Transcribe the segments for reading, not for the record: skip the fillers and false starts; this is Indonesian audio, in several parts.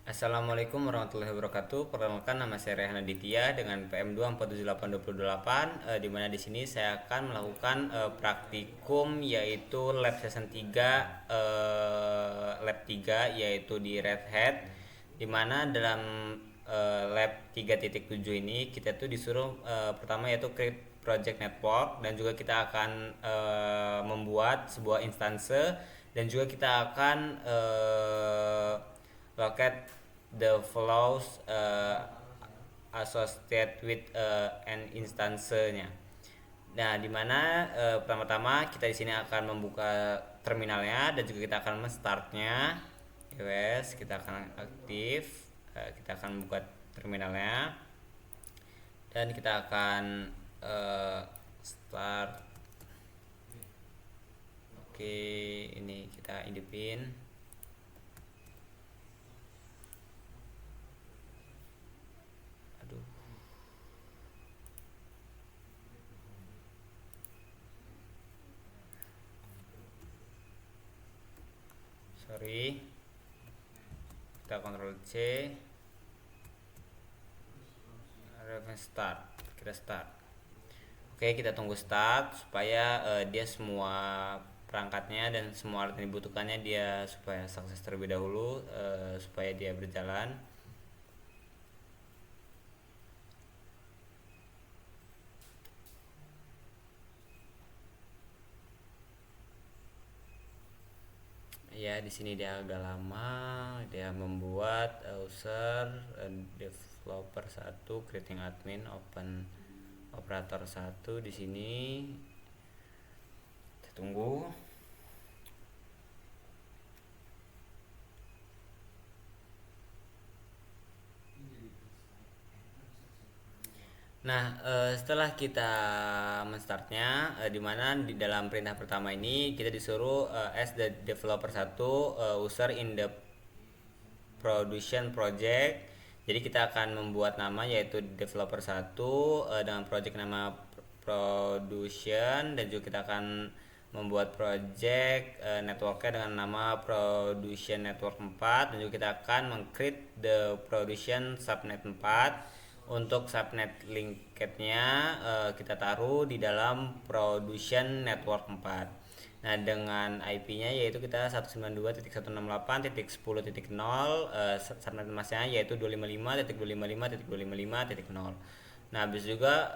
Assalamualaikum warahmatullahi wabarakatuh. Perkenalkan nama saya Rehan Aditya dengan PM2478228 di mana di sini saya akan melakukan praktikum yaitu lab season 3 lab 3 yaitu di Red Hat di mana dalam lab 3.7 ini kita tuh disuruh pertama yaitu create project network dan juga kita akan membuat sebuah instanse dan juga kita akan locate the flows associated with an instance-nya. Nah, di mana pertama-tama kita di sini akan membuka terminalnya dan juga kita akan men-startnya. Yes, kita akan aktif, kita akan membuka terminalnya dan kita akan start. Oke, ini kita hidupin. Sorry, kita Ctrl C, start, kita start. Oke, kita tunggu start supaya dia semua perangkatnya dan semua alat yang dibutuhkannya dia supaya sukses terlebih dahulu, supaya dia berjalan. Ya, di sini dia agak lama, dia membuat user developer 1 creating admin open operator 1 di sini. Kita tunggu. Nah, setelah kita menstartnya, di mana di dalam perintah pertama ini kita disuruh as the developer 1 user in the production project. Jadi kita akan membuat nama yaitu developer 1 dengan project nama production dan juga kita akan membuat project networknya dengan nama production network 4 dan juga kita akan meng-create the production subnet 4. Untuk subnet linketnya kita taruh di dalam production network 4. Nah, dengan IP-nya yaitu kita 192.168.10.0, subnet masnya yaitu 255.255.255.0. Nah, habis juga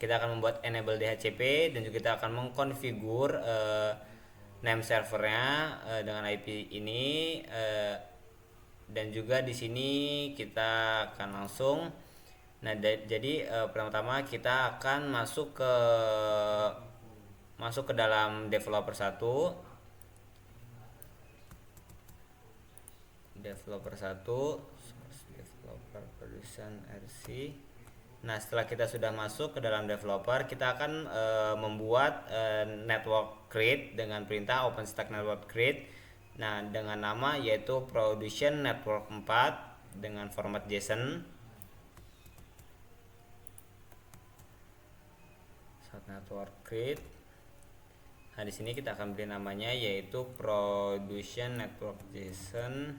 kita akan membuat enable DHCP dan juga kita akan mengkonfigur name servernya dengan IP ini dan juga di sini kita akan langsung. Nah, jadi pertama-tama kita akan masuk ke dalam developer 1. Developer 1 developer production RC. Nah, setelah kita sudah masuk ke dalam developer, kita akan membuat network create dengan perintah OpenStack network create. Nah, dengan nama yaitu production network 4 dengan format JSON. Network create. Nah, di sini kita akan beri namanya yaitu production network JSON.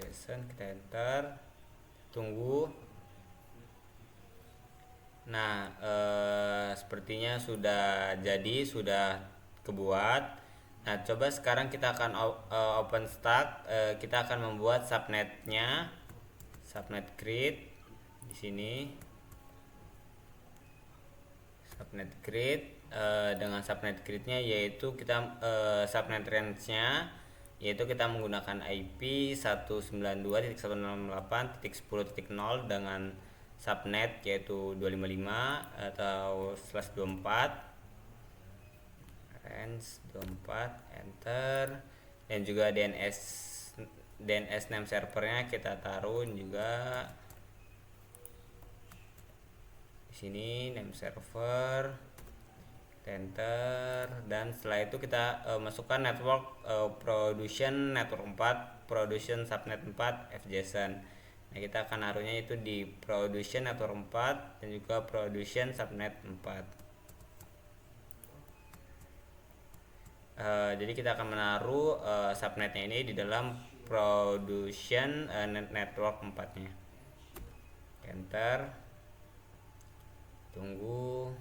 Kita enter, tunggu. Nah, sepertinya sudah jadi, sudah kebuat. Nah, coba sekarang kita akan OpenStack. Kita akan membuat subnetnya, subnet create di sini. Subnet create dengan subnet create-nya yaitu kita subnet range-nya yaitu kita menggunakan IP 192.168.10.0 dengan subnet yaitu 255 atau /24 range 24 enter dan juga DNS name servernya kita taruh juga di sini name server enter dan setelah itu kita masukkan network production network 4 production subnet 4 FJSON. Nah, kita akan naruhnya itu di production network 4 dan juga production subnet 4. Jadi kita akan menaruh subnetnya ini di dalam production network 4-nya. Enter. Tunggu.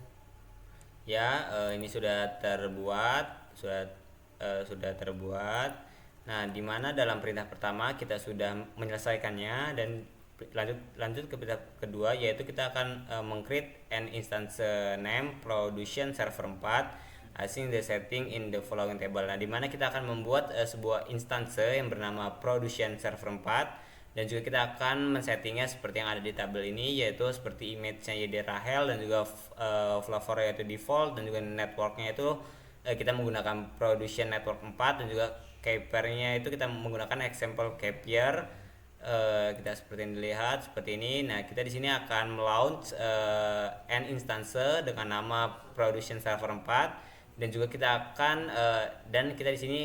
Ya, ini sudah terbuat, sudah terbuat. Nah, di mana dalam perintah pertama kita sudah menyelesaikannya, dan lanjut ke perintah kedua, yaitu kita akan meng-create an instance name production server 4 asing the setting in the following table. Nah, di mana kita akan membuat sebuah instance yang bernama production server 4, dan juga kita akan men-settingnya seperti yang ada di tabel ini, yaitu seperti image-nya YD Rahel, dan juga flavor yaitu default, dan juga networknya itu kita menggunakan production network 4, dan juga caper-nya itu kita menggunakan example caper. Kita seperti yang dilihat seperti ini. Nah, kita di sini akan melaunch an instance dengan nama production server 4, dan juga kita akan dan kita di sini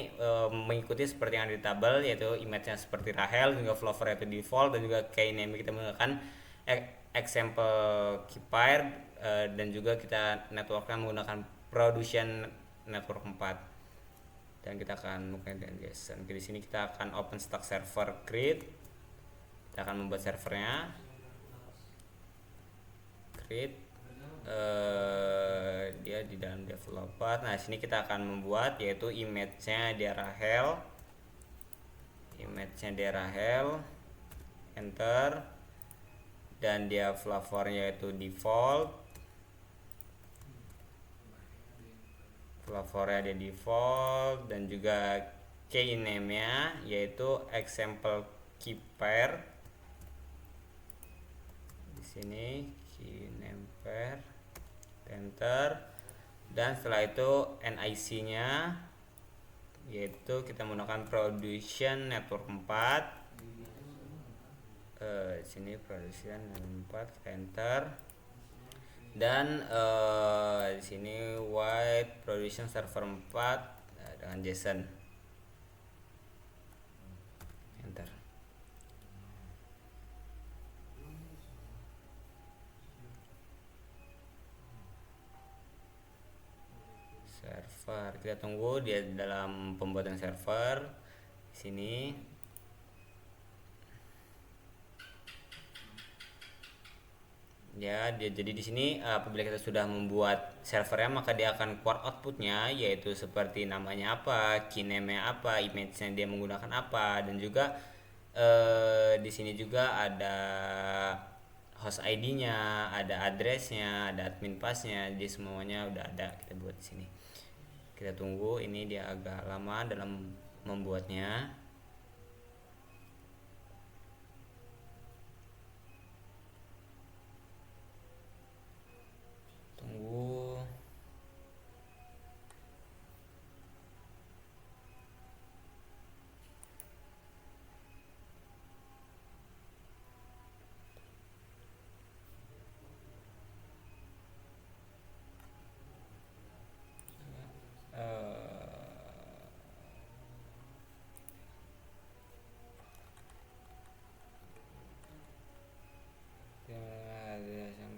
mengikuti seperti yang ada di tabel, yaitu image-nya seperti Rahel, juga flavor yaitu default, dan juga keyname kita menggunakan example keeper, dan juga kita networknya menggunakan production network 4, dan kita akan menggunakan JSON. Di sini kita akan open stack server create. Kita akan membuat servernya create. Dia di dalam developer. Nah, sini kita akan membuat yaitu image-nya dia Rahel. Enter. Dan dia flavornya yaitu default. Dan juga keyname-nya yaitu example keeper. Di sini keyname pair. Enter. Dan setelah itu NIC-nya yaitu kita menggunakan production network 4. Di sini production network 4. Enter. Dan di sini white production server 4 dengan JSON. Enter. Server, kita tunggu dia dalam pembuatan server. Di sini ya, jadi di sini apabila kita sudah membuat servernya, maka dia akan keluar outputnya, yaitu seperti namanya apa, keyname-nya apa, image-nya dia menggunakan apa, dan juga di sini juga ada host ID-nya, ada address-nya, ada admin pass-nya, jadi semuanya udah ada kita buat di sini. Kita tunggu, ini dia agak lama dalam membuatnya. Tunggu.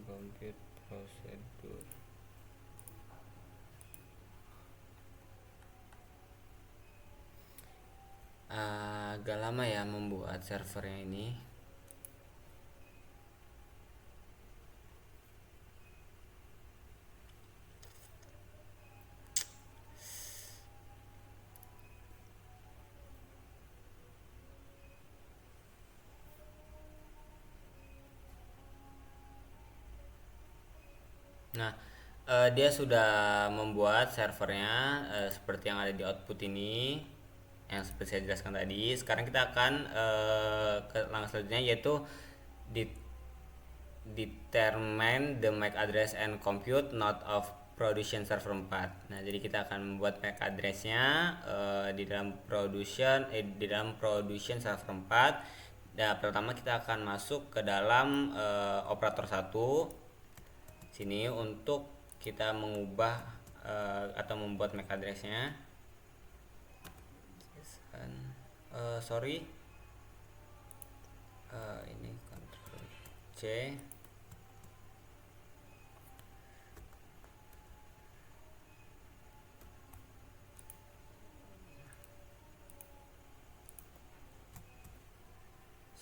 Compute prosedur. Agak lama ya membuat servernya ini. Nah, dia sudah membuat servernya seperti yang ada di output ini, yang seperti saya jelaskan tadi. Sekarang kita akan ke langkah selanjutnya, yaitu determine the MAC address and compute node of production server 4. Nah, jadi kita akan membuat MAC addressnya di dalam production server 4. Dan pertama kita akan masuk ke dalam operator 1 sini untuk kita mengubah atau membuat MAC addressnya. Ini Ctrl C.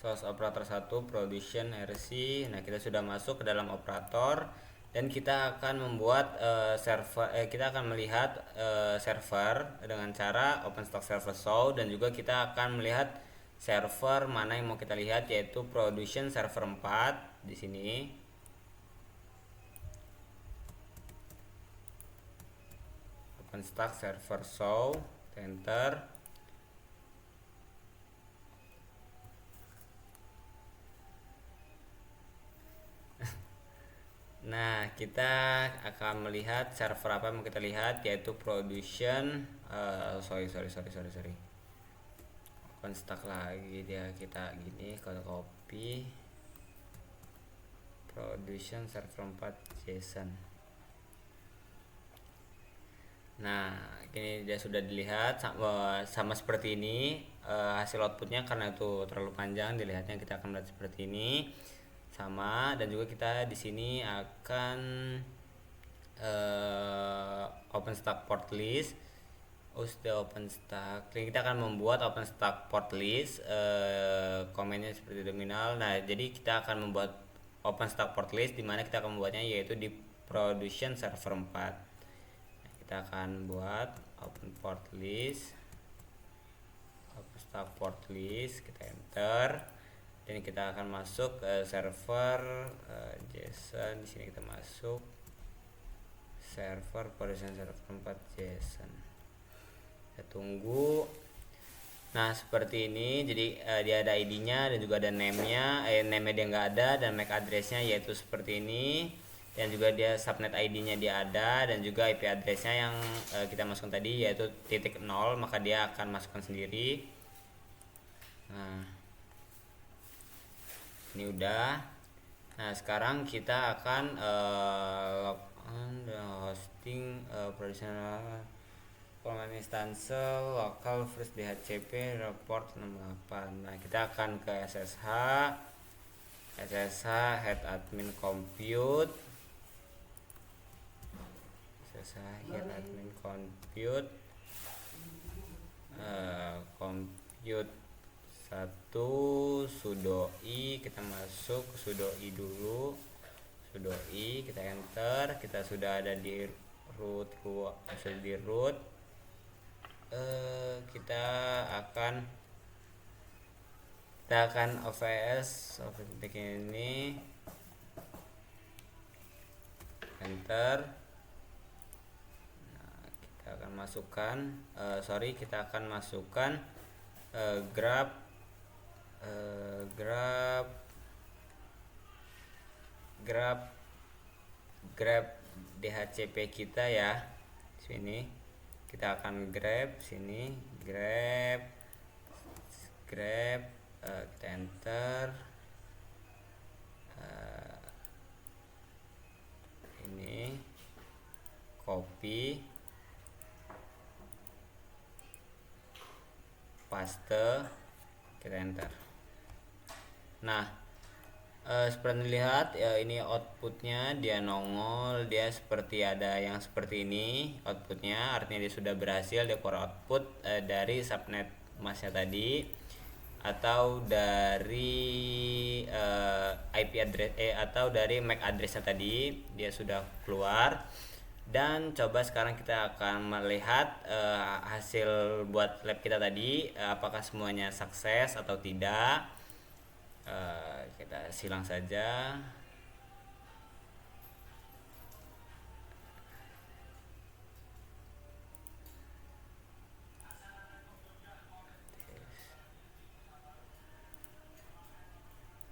source operator 1 production RC. Nah, kita sudah masuk ke dalam operator dan kita akan membuat server kita akan melihat server dengan cara OpenStack server show, dan juga kita akan melihat server mana yang mau kita lihat, yaitu production server 4 di sini. OpenStack server show, enter. Nah, kita akan melihat server apa yang mau kita lihat, yaitu production sorry OpenStack lagi dia. Kita gini, kalau copy production server 4 JSON. Nah, ini dia sudah dilihat sama seperti ini hasil outputnya. Karena itu terlalu panjang dilihatnya, kita akan melihat seperti ini sama. Dan juga kita di sini akan OpenStack port list. Sudah OpenStack, kita akan membuat OpenStack port list. Komennya seperti terminal. Nah, jadi kita akan membuat OpenStack port list, dimana kita akan membuatnya yaitu di production server 4. Nah, kita akan buat open port list, OpenStack port list, kita enter. Dan kita akan masuk ke server JSON. Di sini kita masuk server production server 4 JSON. Kita tunggu. Nah, seperti ini. Jadi dia ada ID-nya dan juga ada name-nya. Name-nya dia nggak ada, dan MAC address-nya yaitu seperti ini. Dan juga dia subnet ID-nya dia ada, dan juga IP address-nya yang kita masukkan tadi yaitu .0, maka dia akan masukkan sendiri. Nah, ini udah. Nah, sekarang kita akan log on the hosting production command instance local first DHCP report 68. Nah, kita akan ke SSH head admin compute, compute 1 sudo i. Kita masuk sudo i dulu, sudo i, kita enter. Kita sudah ada di root, kita akan OVS ini, enter. Nah, kita akan masukkan kita akan masukkan grab DHCP kita ya. Sini kita akan grab kita enter. Ini copy, paste, kita enter. Nah, seperti dilihat ini outputnya dia nongol, dia seperti ada yang seperti ini outputnya, artinya dia sudah berhasil dia keluar output dari subnet masnya tadi, atau dari IP address atau dari MAC addressnya tadi dia sudah keluar. Dan coba sekarang kita akan melihat hasil buat lab kita tadi, apakah semuanya sukses atau tidak. Kita silang saja.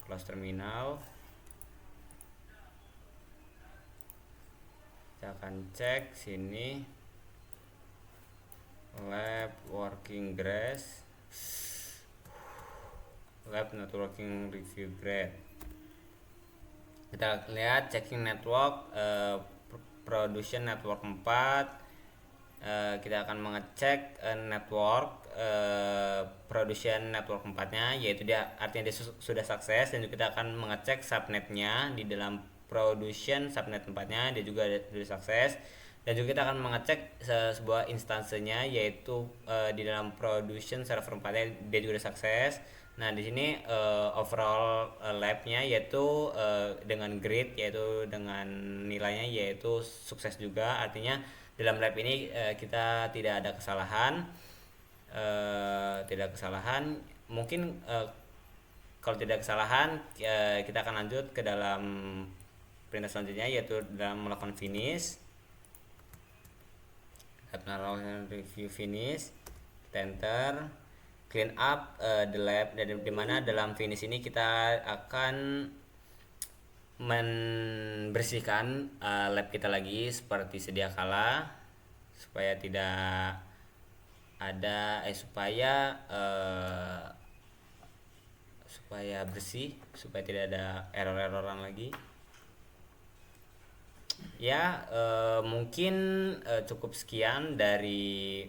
Close terminal. Kita akan cek sini lab working grass, lab networking review grade. Kita lihat checking network production network 4. Kita akan mengecek network production network 4-nya, yaitu dia artinya dia sudah sukses. Dan juga kita akan mengecek subnetnya di dalam production subnet 4-nya, dia juga sudah sukses. Dan juga kita akan mengecek sebuah instansinya, yaitu di dalam production server 4 dia juga udah sukses. Nah, di sini overall labnya yaitu dengan grade, yaitu dengan nilainya yaitu sukses juga. Artinya dalam lab ini kita tidak ada kesalahan. Tidak kesalahan. Mungkin kalau tidak kesalahan kita akan lanjut ke dalam perintah selanjutnya, yaitu dalam melakukan finish. Melakukan review finish, enter, clean up the lab, dan dimana dalam finish ini kita akan membersihkan lab kita lagi seperti sedia kala, supaya tidak ada supaya bersih, supaya tidak ada error-erroran lagi. Ya, mungkin cukup sekian dari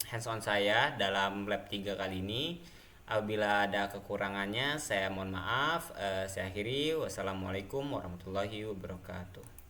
hands on saya dalam lab 3 kali ini. Apabila ada kekurangannya saya mohon maaf. Saya akhiri. Wassalamualaikum warahmatullahi wabarakatuh.